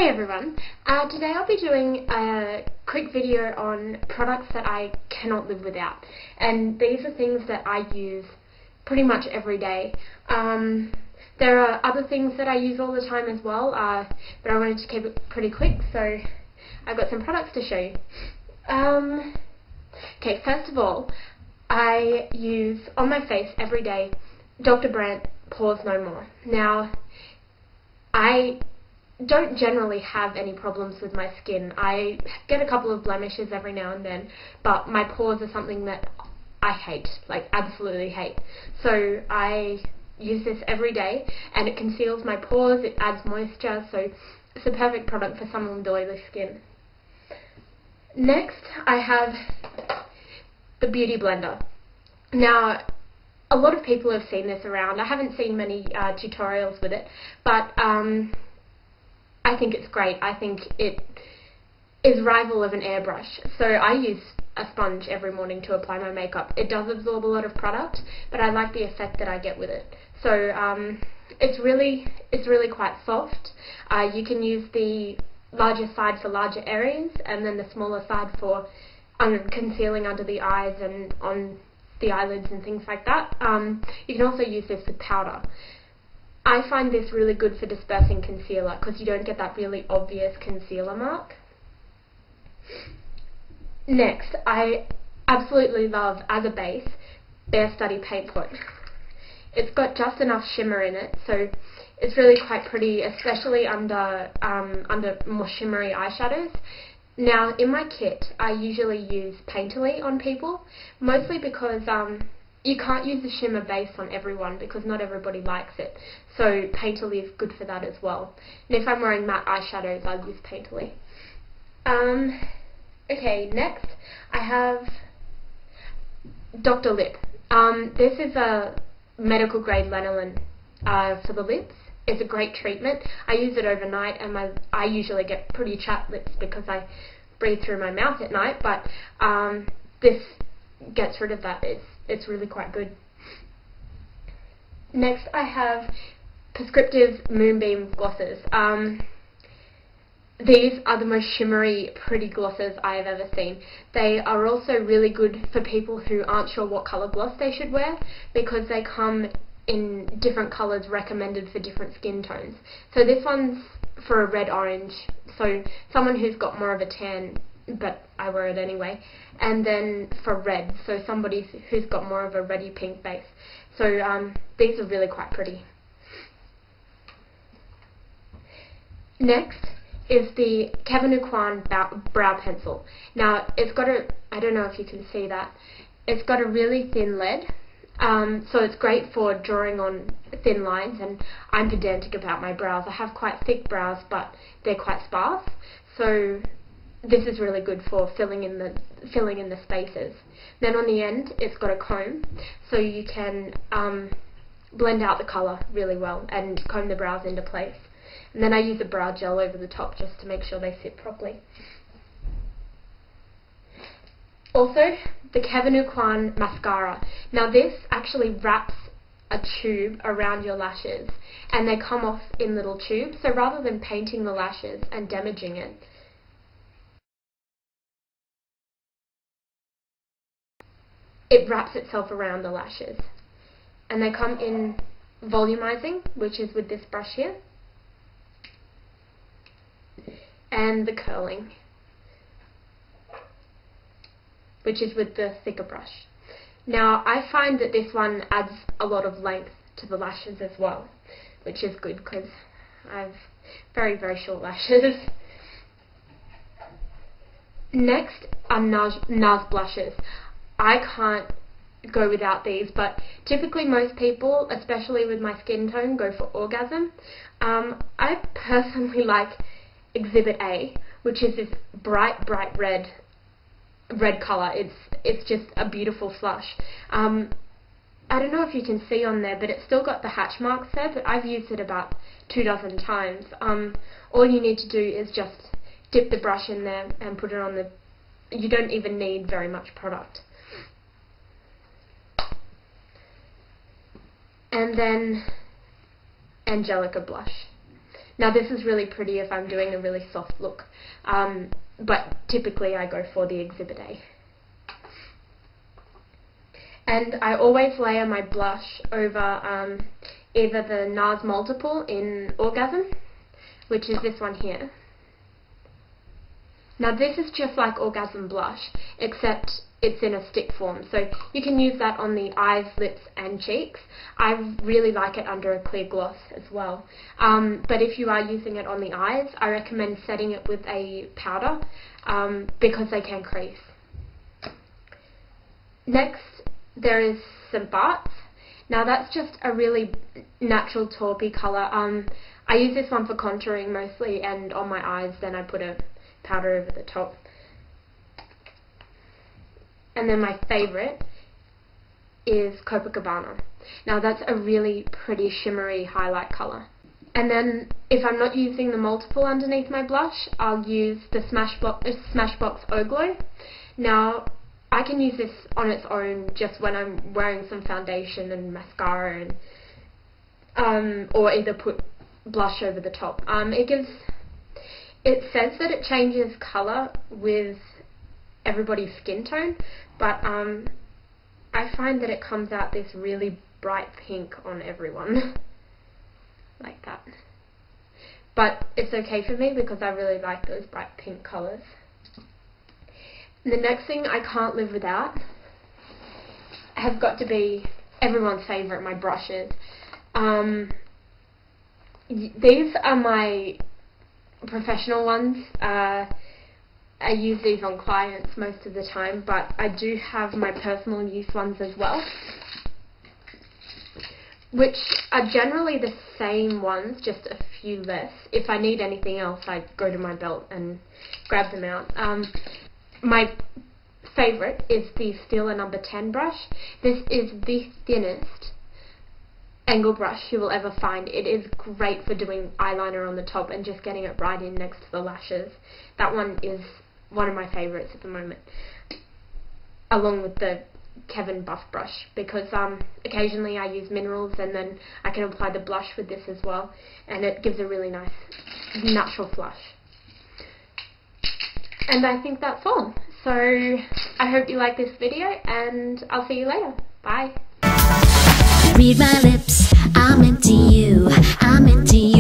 Hey everyone, today I'll be doing a quick video on products that I cannot live without, and these are things that I use pretty much every day. There are other things that I use all the time as well, but I wanted to keep it pretty quick, so I've got some products to show you. Okay, first of all, I use on my face every day Dr. Brandt Pores No More. Now, I don't generally have any problems with my skin. I get a couple of blemishes every now and then, but my pores are something that I hate, like absolutely hate. So I use this every day, and it conceals my pores, it adds moisture, so it's a perfect product for someone with oily skin. Next, I have the Beauty Blender. Now, a lot of people have seen this around. I haven't seen many tutorials with it, but I think it's great. I think it is rival of an airbrush. So I use a sponge every morning to apply my makeup. It does absorb a lot of product, but I like the effect that I get with it. So it's really quite soft. You can use the larger side for larger areas, and then the smaller side for concealing under the eyes and on the eyelids and things like that. You can also use this with powder. I find this really good for dispersing concealer because you don't get that really obvious concealer mark. Next, I absolutely love, as a base, Bare Study Paint Pot. It's got just enough shimmer in it, so it's really quite pretty, especially under more shimmery eyeshadows. Now, in my kit, I usually use Painterly on people, mostly because you can't use the shimmer base on everyone because not everybody likes it. So Painterly is good for that as well. And if I'm wearing matte eyeshadows, I'll use Painterly. Okay, next I have Dr. Lipp. This is a medical grade lanolin for the lips. It's a great treatment. I use it overnight, and I usually get pretty chapped lips because I breathe through my mouth at night, but this gets rid of that. It's really quite good. Next I have Prescriptives Moonbeam glosses. These are the most shimmery, pretty glosses I have ever seen. They are also really good for people who aren't sure what colour gloss they should wear, because they come in different colours recommended for different skin tones. So this one's for a red-orange, so someone who's got more of a tan, but I wear it anyway. And then for red, so somebody who's got more of a reddy pink base. So these are really quite pretty. Next is the Kevyn Aucoin Brow Pencil. Now, it's got I don't know if you can see that, it's got a really thin lead, so it's great for drawing on thin lines, and I'm pedantic about my brows. I have quite thick brows, but they're quite sparse, so this is really good for filling in the spaces. Then on the end, it's got a comb, so you can blend out the colour really well and comb the brows into place. And then I use a brow gel over the top just to make sure they sit properly. Also, the Kevyn Aucoin Mascara. Now this actually wraps a tube around your lashes, and they come off in little tubes, so rather than painting the lashes and damaging it, it wraps itself around the lashes. And they come in volumizing, which is with this brush here, and the curling, which is with the thicker brush. Now, I find that this one adds a lot of length to the lashes as well, which is good because I have very, very short lashes. Next are NARS blushes. I can't go without these, but typically most people, especially with my skin tone, go for Orgasm. I personally like Exhibit A, which is this bright red colour. It's just a beautiful flush. I don't know if you can see on there, but it's still got the hatch marks there, but I've used it about 24 times. All you need to do is just dip the brush in there and put it on the... You don't even need very much product. And then Angelika blush. Now this is really pretty if I'm doing a really soft look, but typically I go for the Exhibit A. And I always layer my blush over either the NARS Multiple in Orgasm, which is this one here. Now this is just like Orgasm blush, except it's in a stick form, so you can use that on the eyes, lips and cheeks. I really like it under a clear gloss as well. But if you are using it on the eyes, I recommend setting it with a powder because they can crease. Next, there is some Barts. Now that's just a really natural taupey colour. I use this one for contouring mostly, and on my eyes then I put a powder over the top. And then my favourite is Copacabana. Now that's a really pretty shimmery highlight colour. And then if I'm not using the multiple underneath my blush, I'll use the Smashbox O-Glow. Now I can use this on its own just when I'm wearing some foundation and mascara, and or either put blush over the top. It says that it changes colour with everybody's skin tone, but I find that it comes out this really bright pink on everyone. Like that. But it's okay for me because I really like those bright pink colours. The next thing I can't live without has got to be everyone's favourite, my brushes. These are my professional ones. I use these on clients most of the time, but I do have my personal use ones as well, which are generally the same ones, just a few less. If I need anything else, I go to my belt and grab them out. My favourite is the Stila number 10 brush. This is the thinnest angle brush you will ever find. It is great for doing eyeliner on the top and just getting it right in next to the lashes. That one is one of my favourites at the moment, along with the Kevyn Buff brush, because occasionally I use minerals and then I can apply the blush with this as well, and it gives a really nice natural flush. And I think that's all. So I hope you like this video, and I'll see you later. Bye. Read my lips, I'm into you, I'm into you.